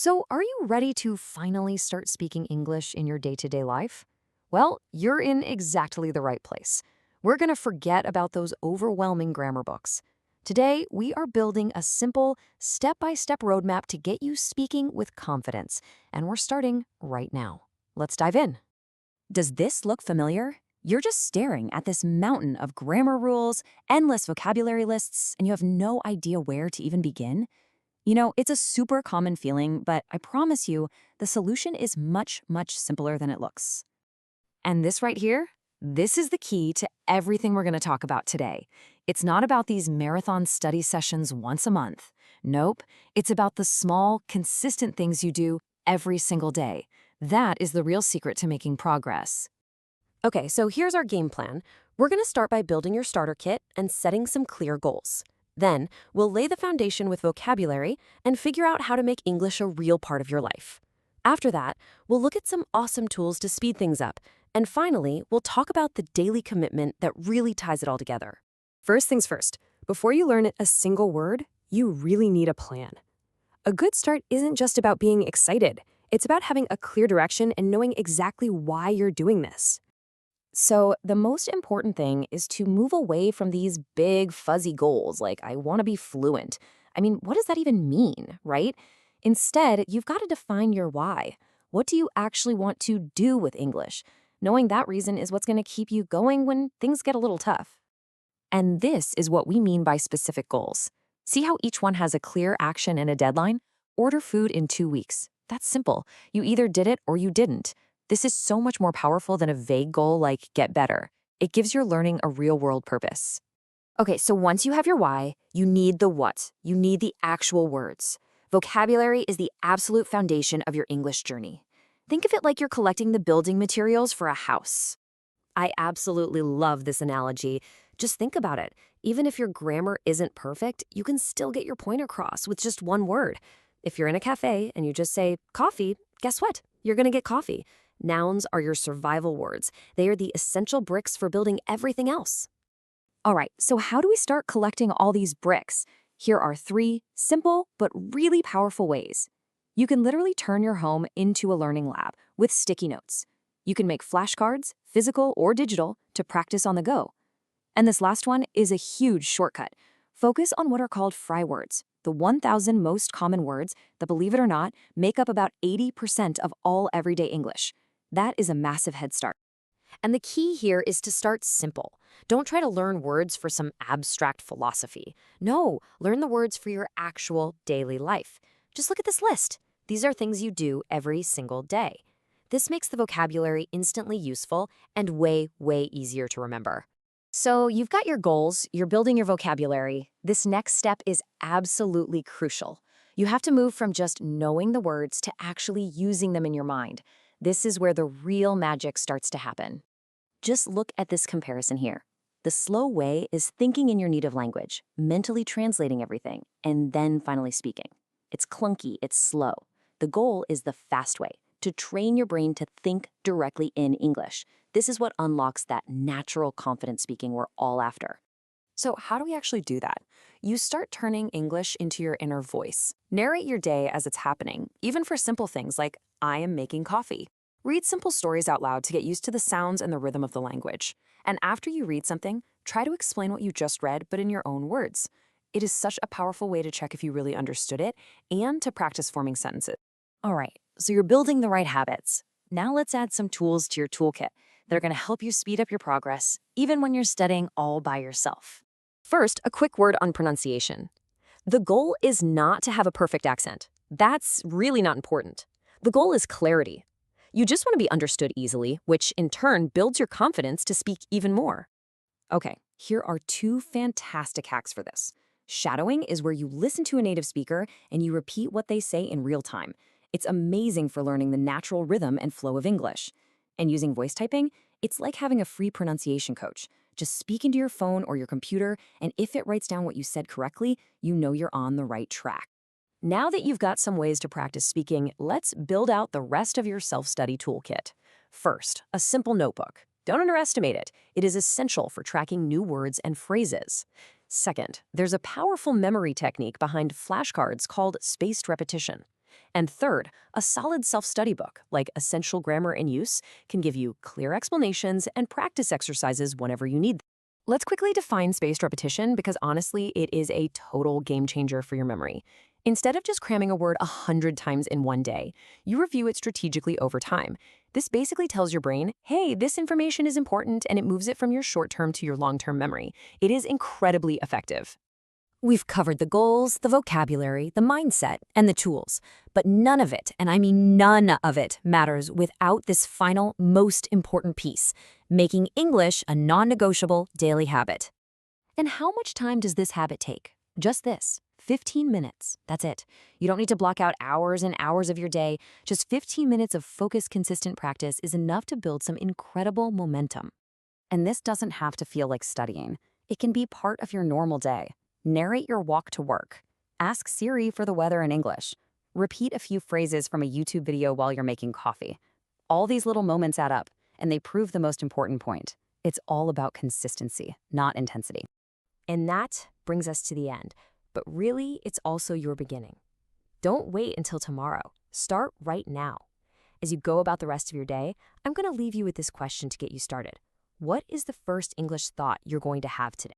So, are you ready to finally start speaking English in your day-to-day life? Well, you're in exactly the right place. We're going to forget about those overwhelming grammar books. Today, we are building a simple, step-by-step roadmap to get you speaking with confidence, and we're starting right now. Let's dive in. Does this look familiar? You're just staring at this mountain of grammar rules, endless vocabulary lists, and you have no idea where to even begin? It's a super common feeling, but I promise you, the solution is much, much simpler than it looks. And this right here, this is the key to everything we're going to talk about today. It's not about these marathon study sessions once a month. Nope, it's about the small, consistent things you do every single day. That is the real secret to making progress. Okay, so here's our game plan. We're going to start by building your starter kit and setting some clear goals. Then, we'll lay the foundation with vocabulary and figure out how to make English a real part of your life. After that, we'll look at some awesome tools to speed things up. And finally, we'll talk about the daily commitment that really ties it all together. First things first, before you learn a single word, you really need a plan. A good start isn't just about being excited. It's about having a clear direction and knowing exactly why you're doing this. So, the most important thing is to move away from these big, fuzzy goals like, I want to be fluent. I mean, what does that even mean, right? Instead, you've got to define your why. What do you actually want to do with English? Knowing that reason is what's going to keep you going when things get a little tough. And this is what we mean by specific goals. See how each one has a clear action and a deadline? Order food in 2 weeks. That's simple. You either did it or you didn't. This is so much more powerful than a vague goal like get better. It gives your learning a real-world purpose. Okay, so once you have your why, you need the what. You need the actual words. Vocabulary is the absolute foundation of your English journey. Think of it like you're collecting the building materials for a house. I absolutely love this analogy. Just think about it. Even if your grammar isn't perfect, you can still get your point across with just one word. If you're in a cafe and you just say coffee, guess what? You're going to get coffee. Nouns are your survival words. They are the essential bricks for building everything else. All right, so how do we start collecting all these bricks? Here are 3 simple but really powerful ways. You can literally turn your home into a learning lab with sticky notes. You can make flashcards, physical or digital, to practice on the go. And this last one is a huge shortcut. Focus on what are called fry words, the 1,000 most common words that, believe it or not, make up about 80% of all everyday English. That is a massive head start. And the key here is to start simple. Don't try to learn words for some abstract philosophy. No, learn the words for your actual daily life. Just look at this list. These are things you do every single day. This makes the vocabulary instantly useful and way, way easier to remember. So you've got your goals, you're building your vocabulary. This next step is absolutely crucial. You have to move from just knowing the words to actually using them in your mind. This is where the real magic starts to happen. Just look at this comparison here. The slow way is thinking in your native language, mentally translating everything, and then finally speaking. It's clunky, it's slow. The goal is the fast way, to train your brain to think directly in English. This is what unlocks that natural, confident speaking we're all after. So how do we actually do that? You start turning English into your inner voice. Narrate your day as it's happening, even for simple things like, I am making coffee. Read simple stories out loud to get used to the sounds and the rhythm of the language. And after you read something, try to explain what you just read, but in your own words. It is such a powerful way to check if you really understood it and to practice forming sentences. All right, so you're building the right habits. Now let's add some tools to your toolkit that are going to help you speed up your progress, even when you're studying all by yourself. First, a quick word on pronunciation. The goal is not to have a perfect accent. That's really not important. The goal is clarity. You just want to be understood easily, which in turn builds your confidence to speak even more. Okay, here are 2 fantastic hacks for this. Shadowing is where you listen to a native speaker and you repeat what they say in real time. It's amazing for learning the natural rhythm and flow of English. And using voice typing, it's like having a free pronunciation coach. Just speak into your phone or your computer, and if it writes down what you said correctly, you know you're on the right track. Now that you've got some ways to practice speaking, let's build out the rest of your self-study toolkit. First, a simple notebook. Don't underestimate it. It is essential for tracking new words and phrases. Second, there's a powerful memory technique behind flashcards called spaced repetition. And third, a solid self-study book, like Essential Grammar in Use, can give you clear explanations and practice exercises whenever you need them. Let's quickly define spaced repetition because honestly, it is a total game changer for your memory. Instead of just cramming a word 100 times in one day, you review it strategically over time. This basically tells your brain, hey, this information is important, and it moves it from your short-term to your long-term memory. It is incredibly effective. We've covered the goals, the vocabulary, the mindset, and the tools. But none of it, and I mean none of it, matters without this final, most important piece, making English a non-negotiable daily habit. And how much time does this habit take? Just this, 15 minutes. That's it. You don't need to block out hours and hours of your day. Just 15 minutes of focused, consistent practice is enough to build some incredible momentum. And this doesn't have to feel like studying. It can be part of your normal day. Narrate your walk to work. Ask Siri for the weather in English. Repeat a few phrases from a YouTube video while you're making coffee. All these little moments add up, and they prove the most important point. It's all about consistency, not intensity. And that brings us to the end. But really, it's also your beginning. Don't wait until tomorrow. Start right now. As you go about the rest of your day, I'm going to leave you with this question to get you started. What is the first English thought you're going to have today?